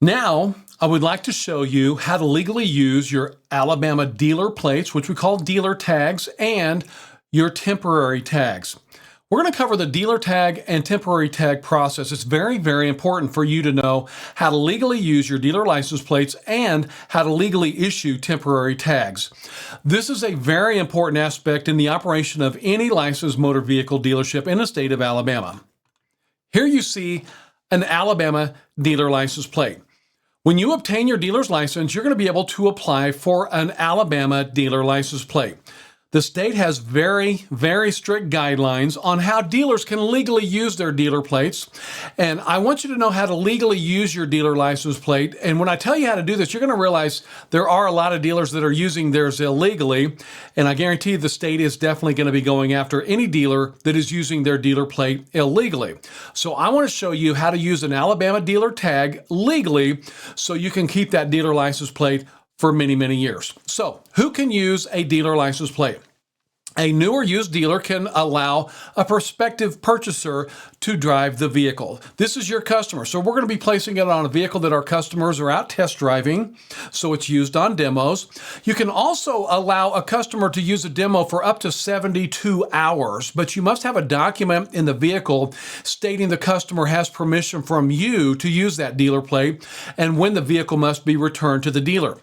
Now, I would like to show you how to legally use your Alabama dealer plates, which we call dealer tags, and your temporary tags. We're going to cover the dealer tag and temporary tag process. It's very, very important for you to know how to legally use your dealer license plates and how to legally issue temporary tags. This is a very important aspect in the operation of any licensed motor vehicle dealership in the state of Alabama. Here you see an Alabama dealer license plate. When you obtain your dealer's license, you're going to be able to apply for an Alabama dealer license plate. The state has very, very strict guidelines on how dealers can legally use their dealer plates. And I want you to know how to legally use your dealer license plate. And when I tell you how to do this, you're going to realize there are a lot of dealers that are using theirs illegally. And I guarantee the state is definitely going to be going after any dealer that is using their dealer plate illegally. So I want to show you how to use an Alabama dealer tag legally so you can keep that dealer license plate for many, many years. So who can use a dealer license plate? A new or used dealer can allow a prospective purchaser to drive the vehicle. This is your customer. So we're going to be placing it on a vehicle that our customers are out test driving. So it's used on demos. You can also allow a customer to use a demo for up to 72 hours, but you must have a document in the vehicle stating the customer has permission from you to use that dealer plate and when the vehicle must be returned to the dealer.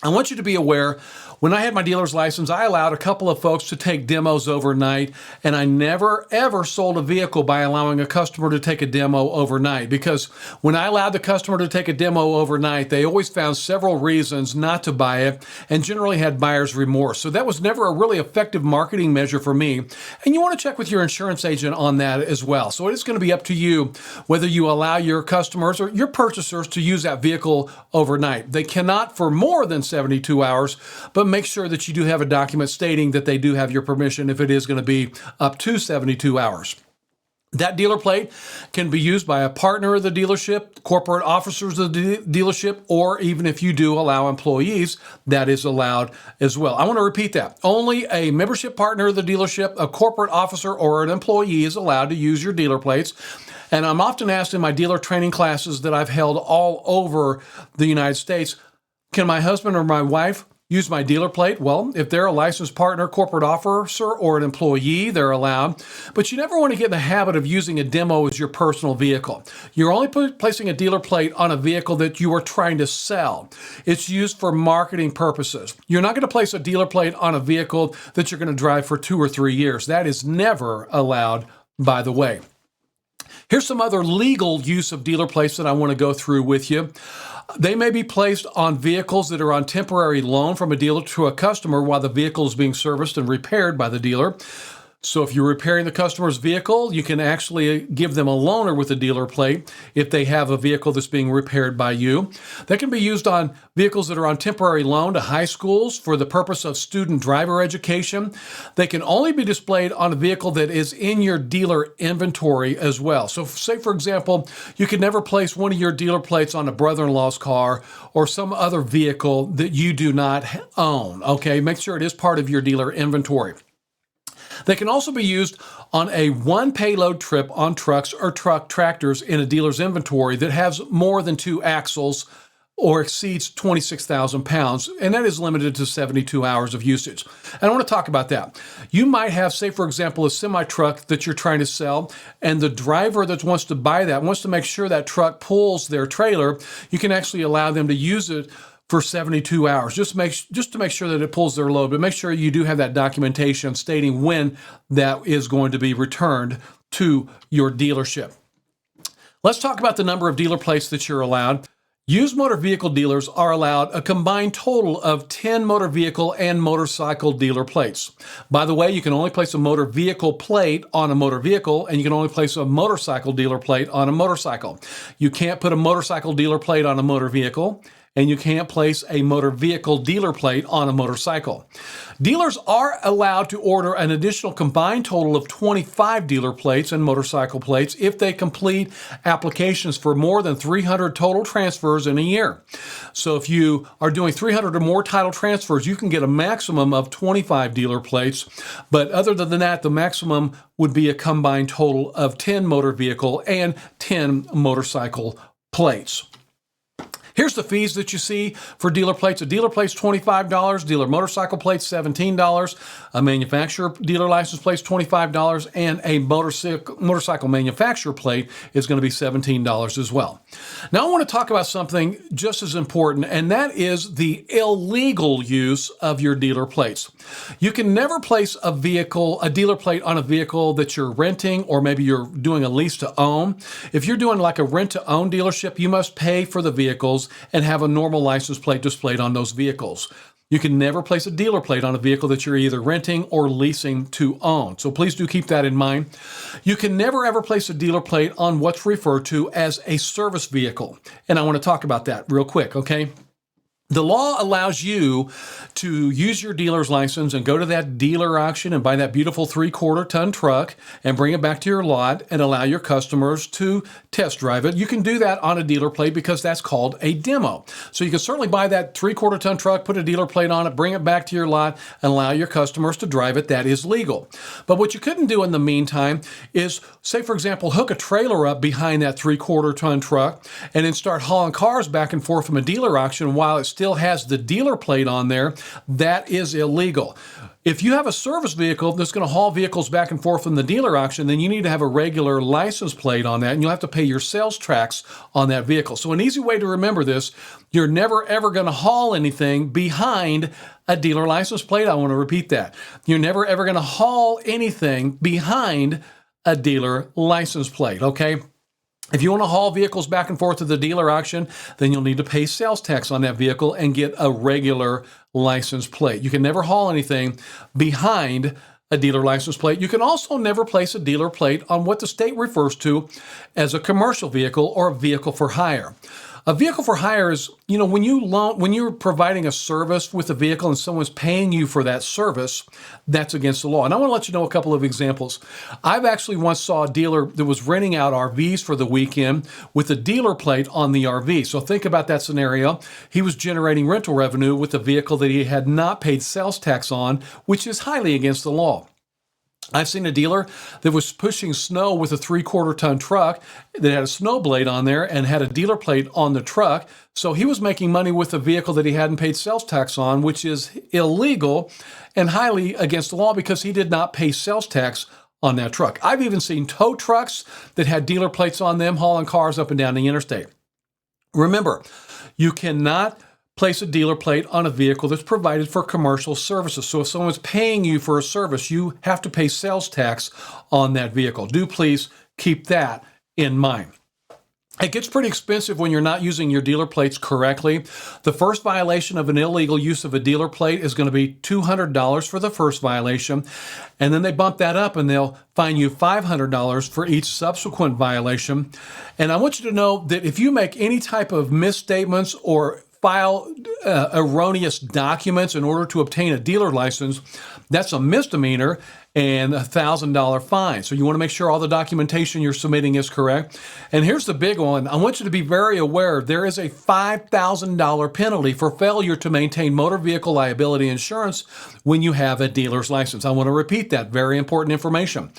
I want you to be aware, when I had my dealer's license, I allowed a couple of folks to take demos overnight, and I never, ever sold a vehicle by allowing a customer to take a demo overnight, because when I allowed the customer to take a demo overnight, they always found several reasons not to buy it and generally had buyer's remorse. So that was never a really effective marketing measure for me, and you want to check with your insurance agent on that as well. So it is going to be up to you whether you allow your customers or your purchasers to use that vehicle overnight. They cannot for more than 72 hours, but make sure that you do have a document stating that they do have your permission if it is going to be up to 72 hours. That dealer plate can be used by a partner of the dealership, corporate officers of the dealership, or even if you do allow employees, that is allowed as well. I want to repeat that. Only a membership partner of the dealership, a corporate officer, or an employee is allowed to use your dealer plates. And I'm often asked in my dealer training classes that I've held all over the United States, can my husband or my wife use my dealer plate? Well, if they're a licensed partner, corporate officer, or an employee, they're allowed. But you never want to get in the habit of using a demo as your personal vehicle. You're only placing a dealer plate on a vehicle that you are trying to sell. It's used for marketing purposes. You're not going to place a dealer plate on a vehicle that you're going to drive for 2 or 3 years. That is never allowed, by the way. Here's some other legal use of dealer plates that I want to go through with you. They may be placed on vehicles that are on temporary loan from a dealer to a customer while the vehicle is being serviced and repaired by the dealer. So if you're repairing the customer's vehicle, you can actually give them a loaner with a dealer plate if they have a vehicle that's being repaired by you. That can be used on vehicles that are on temporary loan to high schools for the purpose of student driver education. They can only be displayed on a vehicle that is in your dealer inventory as well. So say, for example, you could never place one of your dealer plates on a brother-in-law's car or some other vehicle that you do not own. Okay, make sure it is part of your dealer inventory. They can also be used on a one payload trip on trucks or truck tractors in a dealer's inventory that has more than 2 axles or exceeds 26,000 pounds, and that is limited to 72 hours of usage. And I want to talk about that. You might have, say, for example, a semi-truck that you're trying to sell, and the driver that wants to buy that wants to make sure that truck pulls their trailer. You can actually allow them to use it for 72 hours, just to make sure that it pulls their load, but make sure you do have that documentation stating when that is going to be returned to your dealership. Let's talk about the number of dealer plates that you're allowed. Used motor vehicle dealers are allowed a combined total of 10 motor vehicle and motorcycle dealer plates. By the way, you can only place a motor vehicle plate on a motor vehicle, and you can only place a motorcycle dealer plate on a motorcycle. You can't put a motorcycle dealer plate on a motor vehicle, and you can't place a motor vehicle dealer plate on a motorcycle. Dealers are allowed to order an additional combined total of 25 dealer plates and motorcycle plates if they complete applications for more than 300 total transfers in a year. So if you are doing 300 or more title transfers, you can get a maximum of 25 dealer plates. But other than that, the maximum would be a combined total of 10 motor vehicle and 10 motorcycle plates. Here's the fees that you see for dealer plates. A dealer plate's $25, dealer motorcycle plate's $17, a manufacturer dealer license plate's $25, and a motorcycle manufacturer plate is going to be $17 as well. Now I want to talk about something just as important, and that is the illegal use of your dealer plates. You can never place a dealer plate on a vehicle that you're renting, or maybe you're doing a lease to own. If you're doing like a rent to own dealership, you must pay for the vehicles and have a normal license plate displayed on those vehicles. You can never place a dealer plate on a vehicle that you're either renting or leasing to own. So please do keep that in mind. You can never ever place a dealer plate on what's referred to as a service vehicle. And I want to talk about that real quick, okay? The law allows you to use your dealer's license and go to that dealer auction and buy that beautiful 3/4 ton truck and bring it back to your lot and allow your customers to test drive it. You can do that on a dealer plate because that's called a demo. So you can certainly buy that 3/4 ton truck, put a dealer plate on it, bring it back to your lot, and allow your customers to drive it. That is legal. But what you couldn't do in the meantime is, say, for example, hook a trailer up behind that 3/4 ton truck and then start hauling cars back and forth from a dealer auction while it's still has the dealer plate on there. That is illegal. If you have a service vehicle that's going to haul vehicles back and forth from the dealer auction, then you need to have a regular license plate on that, and you'll have to pay your sales tax on that vehicle. So an easy way to remember this, you're never ever going to haul anything behind a dealer license plate. I want to repeat that. You're never ever going to haul anything behind a dealer license plate, okay? If you want to haul vehicles back and forth to the dealer auction, then you'll need to pay sales tax on that vehicle and get a regular license plate. You can never haul anything behind a dealer license plate. You can also never place a dealer plate on what the state refers to as a commercial vehicle or a vehicle for hire. A vehicle for hire is, when you're providing a service with a vehicle and someone's paying you for that service, that's against the law. And I want to let you know a couple of examples. I've actually once saw a dealer that was renting out RVs for the weekend with a dealer plate on the RV. So think about that scenario. He was generating rental revenue with a vehicle that he had not paid sales tax on, which is highly against the law. I've seen a dealer that was pushing snow with a 3/4 ton truck that had a snow blade on there and had a dealer plate on the truck. So he was making money with a vehicle that he hadn't paid sales tax on, which is illegal and highly against the law because he did not pay sales tax on that truck. I've even seen tow trucks that had dealer plates on them hauling cars up and down the interstate. Remember, you cannot place a dealer plate on a vehicle that's provided for commercial services. So if someone's paying you for a service, you have to pay sales tax on that vehicle. Do please keep that in mind. It gets pretty expensive when you're not using your dealer plates correctly. The first violation of an illegal use of a dealer plate is going to be $200 for the first violation, and then they bump that up and they'll fine you $500 for each subsequent violation. And I want you to know that if you make any type of misstatements or file erroneous documents in order to obtain a dealer license, that's a misdemeanor and a $1,000 fine. So you want to make sure all the documentation you're submitting is correct. And here's the big one. I want you to be very aware there is a $5,000 penalty for failure to maintain motor vehicle liability insurance when you have a dealer's license. I want to repeat that. Very important information.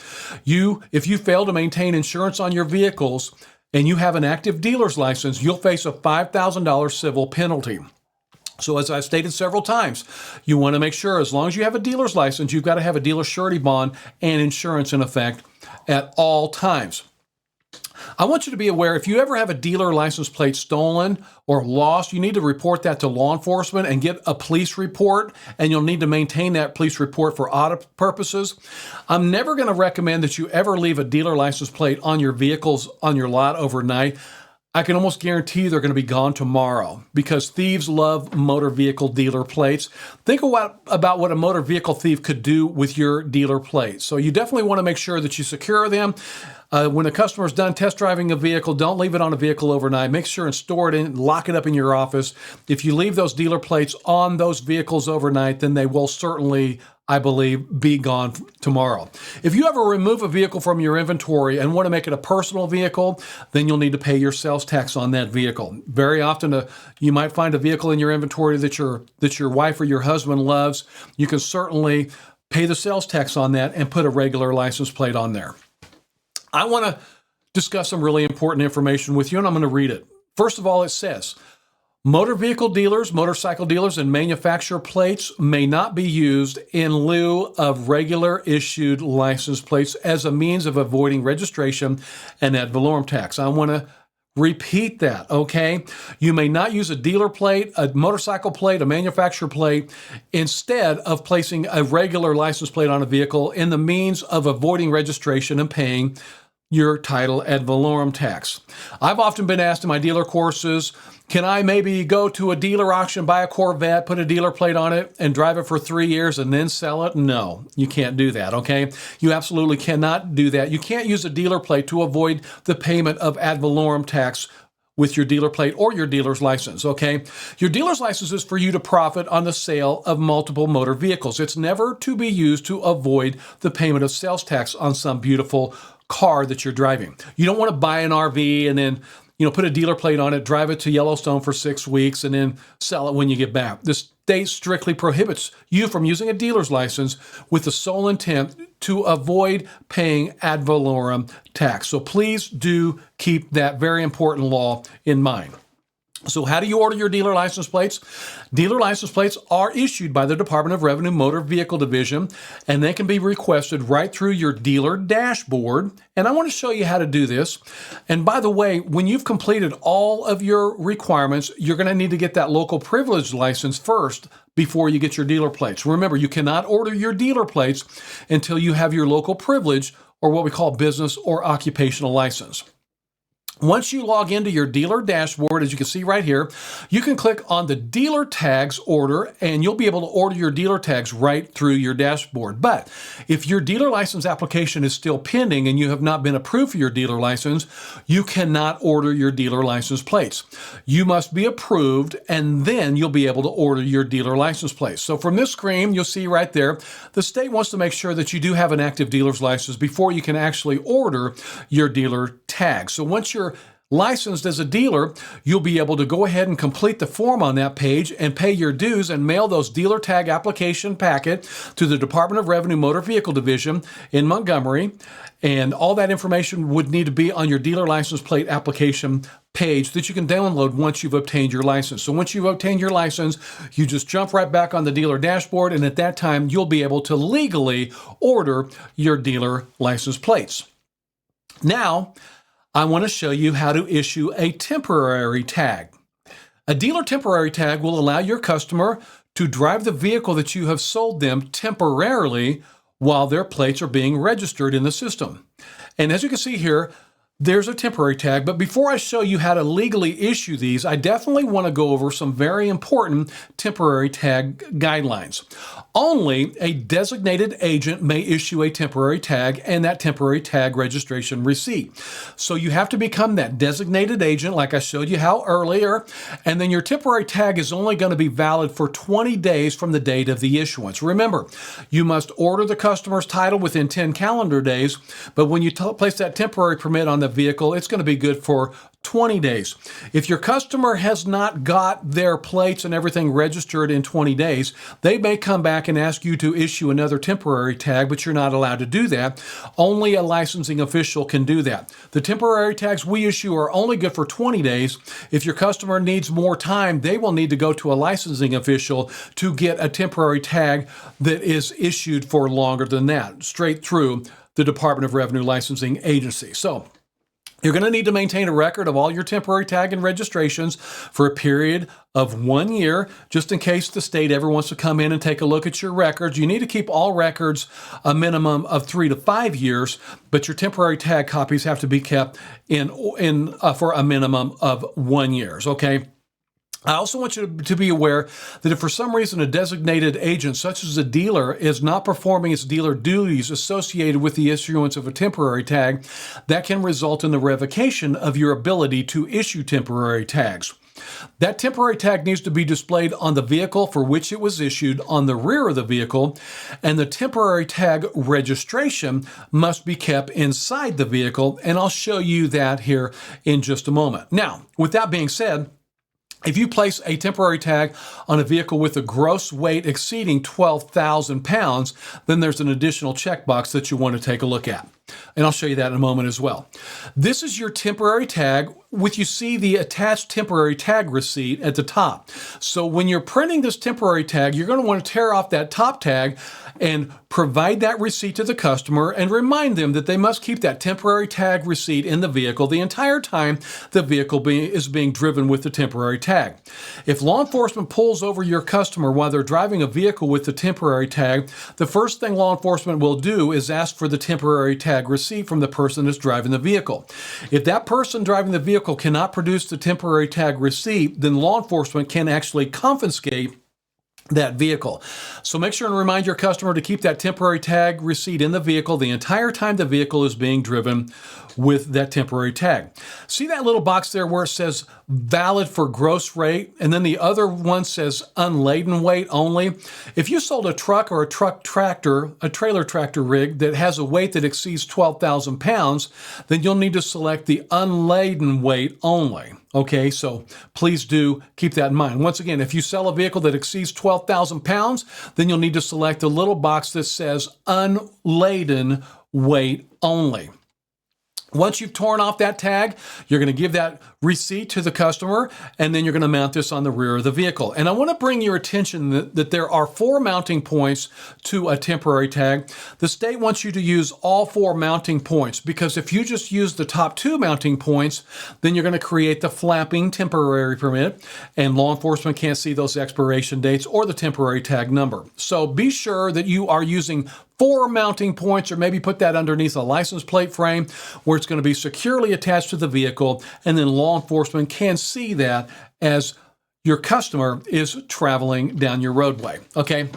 If you fail to maintain insurance on your vehicles and you have an active dealer's license, you'll face a $5,000 civil penalty. So as I've stated several times, you want to make sure as long as you have a dealer's license, you've got to have a dealer surety bond and insurance in effect at all times. I want you to be aware, if you ever have a dealer license plate stolen or lost, you need to report that to law enforcement and get a police report, and you'll need to maintain that police report for audit purposes. I'm never going to recommend that you ever leave a dealer license plate on your vehicles on your lot overnight. I can almost guarantee they're going to be gone tomorrow because thieves love motor vehicle dealer plates. Think about what a motor vehicle thief could do with your dealer plate. So you definitely want to make sure that you secure them. When a customer's done test driving a vehicle, don't leave it on a vehicle overnight. Make sure and store it in, lock it up in your office. If you leave those dealer plates on those vehicles overnight, then they will certainly, I believe, be gone tomorrow. If you ever remove a vehicle from your inventory and want to make it a personal vehicle, then you'll need to pay your sales tax on that vehicle. Very often, you might find a vehicle in your inventory that your wife or your husband loves. You can certainly pay the sales tax on that and put a regular license plate on there. I want to discuss some really important information with you, and I'm going to read it. First of all, it says, Motor vehicle dealers, motorcycle dealers, and manufacturer plates may not be used in lieu of regular issued license plates as a means of avoiding registration and ad valorem tax. I want to repeat that, okay? You may not use a dealer plate, a motorcycle plate, a manufacturer plate, instead of placing a regular license plate on a vehicle in the means of avoiding registration and paying your title ad valorem tax. I've often been asked in my dealer courses, can I maybe go to a dealer auction, buy a Corvette, put a dealer plate on it, and drive it for 3 years and then sell it? No, you can't do that, okay? You absolutely cannot do that. You can't use a dealer plate to avoid the payment of ad valorem tax with your dealer plate or your dealer's license, okay? Your dealer's license is for you to profit on the sale of multiple motor vehicles. It's never to be used to avoid the payment of sales tax on some beautiful car that you're driving. You don't want to buy an RV and then put a dealer plate on it, drive it to Yellowstone for 6 weeks, and then sell it when you get back. The state strictly prohibits you from using a dealer's license with the sole intent to avoid paying ad valorem tax. So please do keep that very important law in mind. So how do you order your dealer license plates? Dealer license plates are issued by the Department of Revenue Motor Vehicle Division, and they can be requested right through your dealer dashboard. And I want to show you how to do this. And by the way, when you've completed all of your requirements, you're going to need to get that local privilege license first before you get your dealer plates. Remember, you cannot order your dealer plates until you have your local privilege, or what we call business or occupational license. Once you log into your dealer dashboard, as you can see right here, you can click on the dealer tags order and you'll be able to order your dealer tags right through your dashboard. But if your dealer license application is still pending and you have not been approved for your dealer license, you cannot order your dealer license plates. You must be approved and then you'll be able to order your dealer license plates. So from this screen, you'll see right there, the state wants to make sure that you do have an active dealer's license before you can actually order your dealer tag. So once you're licensed as a dealer, you'll be able to go ahead and complete the form on that page and pay your dues and mail those dealer tag application packet to the Department of Revenue Motor Vehicle Division in Montgomery. And all that information would need to be on your dealer license plate application page that you can download once you've obtained your license. So once you've obtained your license, you just jump right back on the dealer dashboard, and at that time, you'll be able to legally order your dealer license plates. Now, I want to show you how to issue a temporary tag. A dealer temporary tag will allow your customer to drive the vehicle that you have sold them temporarily while their plates are being registered in the system. And as you can see here, there's a temporary tag, but before I show you how to legally issue these, I definitely want to go over some very important temporary tag guidelines. Only a designated agent may issue a temporary tag and that temporary tag registration receipt. So you have to become that designated agent, like I showed you how earlier, and then your temporary tag is only going to be valid for 20 days from the date of the issuance. Remember, you must order the customer's title within 10 calendar days, but when you place that temporary permit on the vehicle, it's going to be good for 20 days. If your customer has not got their plates and everything registered in 20 days, they may come back and ask you to issue another temporary tag, but you're not allowed to do that. Only a licensing official can do that. The temporary tags we issue are only good for 20 days. If your customer needs more time, they will need to go to a licensing official to get a temporary tag that is issued for longer than that, straight through the Department of Revenue Licensing Agency. So, you're going to need to maintain a record of all your temporary tag and registrations for a period of 1 year, just in case the state ever wants to come in and take a look at your records. You need to keep all records a minimum of 3 to 5 years, but your temporary tag copies have to be kept for a minimum of 1 year, okay? I also want you to be aware that if for some reason a designated agent, such as a dealer, is not performing its dealer duties associated with the issuance of a temporary tag, that can result in the revocation of your ability to issue temporary tags. That temporary tag needs to be displayed on the vehicle for which it was issued on the rear of the vehicle, and the temporary tag registration must be kept inside the vehicle, and I'll show you that here in just a moment. Now, with that being said, if you place a temporary tag on a vehicle with a gross weight exceeding 12,000 pounds, then there's an additional checkbox that you want to take a look at. And I'll show you that in a moment as well. This is your temporary tag, you see the attached temporary tag receipt at the top. So when you're printing this temporary tag, you're going to want to tear off that top tag and provide that receipt to the customer and remind them that they must keep that temporary tag receipt in the vehicle the entire time the vehicle is being driven with the temporary tag. If law enforcement pulls over your customer while they're driving a vehicle with the temporary tag, the first thing law enforcement will do is ask for the temporary tag receipt from the person that's driving the vehicle. If that person driving the vehicle cannot produce the temporary tag receipt, then law enforcement can actually confiscate that vehicle. So make sure and remind your customer to keep that temporary tag receipt in the vehicle the entire time the vehicle is being driven with that temporary tag. See that little box there where it says valid for gross rate, and then the other one says unladen weight only? If you sold a truck or a trailer tractor rig that has a weight that exceeds 12,000 pounds, then you'll need to select the unladen weight only. Okay, so please do keep that in mind. Once again, if you sell a vehicle that exceeds 12,000 pounds, then you'll need to select the little box that says unladen weight only. Once you've torn off that tag, you're going to give that receipt to the customer, and then you're going to mount this on the rear of the vehicle. And I want to bring your attention that there are 4 mounting points to a temporary tag. The state wants you to use all 4 mounting points, because if you just use the top 2 mounting points, then you're going to create the flapping temporary permit, and law enforcement can't see those expiration dates or the temporary tag number. So be sure that you are using 4 mounting points, or maybe put that underneath a license plate frame where it's going to be securely attached to the vehicle, and then law enforcement can see that as your customer is traveling down your roadway. Okay?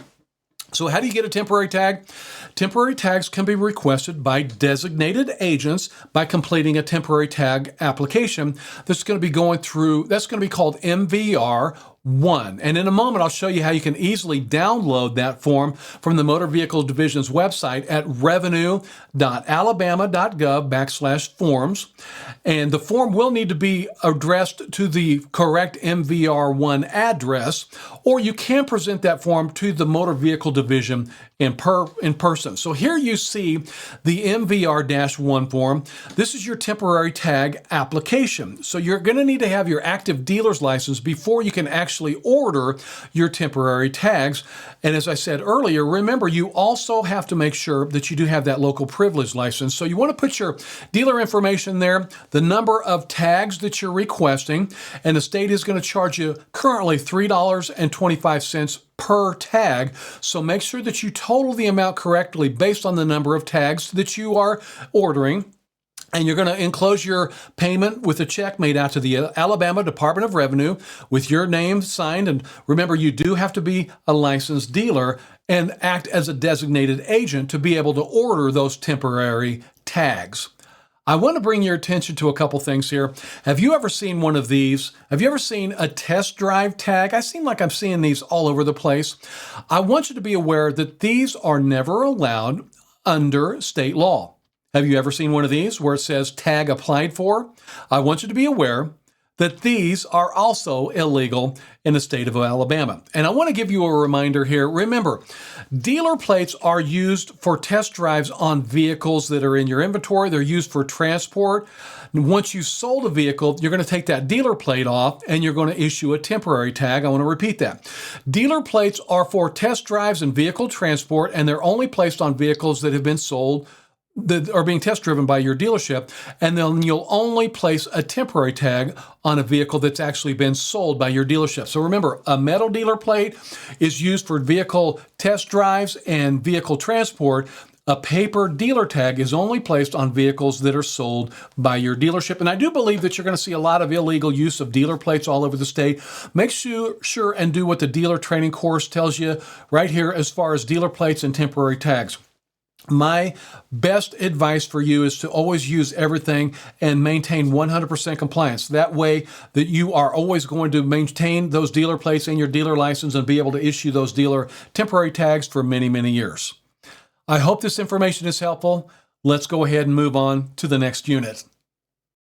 So how do you get a temporary tag? Temporary tags can be requested by designated agents by completing a temporary tag application that's going to be called MVR1. And in a moment, I'll show you how you can easily download that form from the Motor Vehicle Division's website at revenue.alabama.gov/forms. And the form will need to be addressed to the correct MVR1 address, or you can present that form to the Motor Vehicle Division in person. So here you see the MVR-1 form. This is your temporary tag application. So you're going to need to have your active dealer's license before you can actually order your temporary tags. And as I said earlier, remember, you also have to make sure that you do have that local privilege license. So you want to put your dealer information there, the number of tags that you're requesting, and the state is going to charge you currently $3.25 per tag. So make sure that you total the amount correctly based on the number of tags that you are ordering. And you're going to enclose your payment with a check made out to the Alabama Department of Revenue with your name signed. And remember, you do have to be a licensed dealer and act as a designated agent to be able to order those temporary tags. I want to bring your attention to a couple things here. Have you ever seen one of these? Have you ever seen a test drive tag? I seem like I'm seeing these all over the place. I want you to be aware that these are never allowed under state law. Have you ever seen one of these where it says tag applied for? I want you to be aware that these are also illegal in the state of Alabama. And I want to give you a reminder here. Remember, dealer plates are used for test drives on vehicles that are in your inventory. They're used for transport. Once you've sold a vehicle, you're going to take that dealer plate off and you're going to issue a temporary tag. I want to repeat that. Dealer plates are for test drives and vehicle transport, and they're only placed on vehicles that have been sold, that are being test driven by your dealership, and then you'll only place a temporary tag on a vehicle that's actually been sold by your dealership. So remember, a metal dealer plate is used for vehicle test drives and vehicle transport. A paper dealer tag is only placed on vehicles that are sold by your dealership. And I do believe that you're going to see a lot of illegal use of dealer plates all over the state. Make sure and do what the dealer training course tells you right here as far as dealer plates and temporary tags. My best advice for you is to always use everything and maintain 100% compliance. That way that you are always going to maintain those dealer plates in your dealer license and be able to issue those dealer temporary tags for many, many years. I hope this information is helpful. Let's go ahead and move on to the next unit.